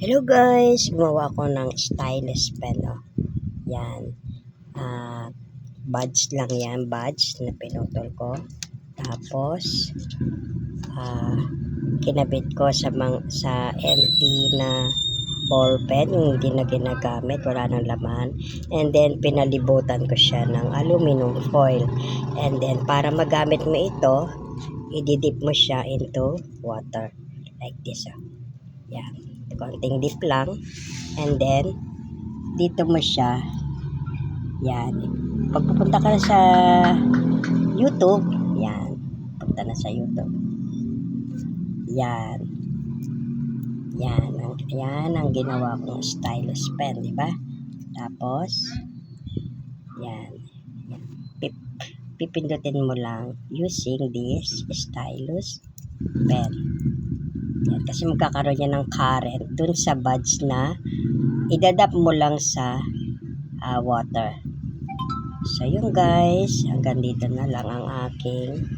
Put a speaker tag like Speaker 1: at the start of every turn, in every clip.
Speaker 1: Hello guys! Gumawa ko ng stylus pen. Oh. Yan. Badge lang yan. Badge na pinutol ko. Tapos, kinabit ko sa empty na ball pen. Yung hindi na ginagamit. Wala nang laman. And then, pinalibutan ko siya ng aluminum foil. And then, para magamit mo ito, ididip mo siya into water. Like this. Oh. Yan. Konting dip lang. And then, dito mo siya. Yan. Pagpupunta ka na sa YouTube, yan. Punta na sa YouTube. Yan. Yan ang ginawa kong stylus pen, di ba? Tapos, yan. Pipindutin mo lang using this stylus pen. Yan, kasi magkakaroon yan ng current dun sa buds na idadap mo lang sa water. So yun guys, hanggang dito na lang ang aking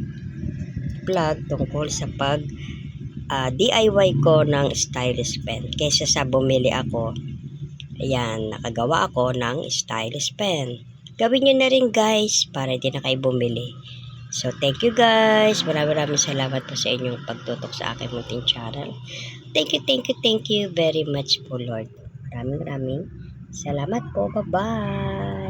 Speaker 1: vlog tungkol sa pag DIY ko ng stylus pen. Kaysa sa bumili ako, ayan, nakagawa ako ng stylus pen. Gawin nyo na rin guys para hindi na kayo bumili. So, thank you guys. Maraming salamat po sa inyong pagtutok sa aking munting channel. Thank you very much po Lord. Maraming salamat po. Bye-bye.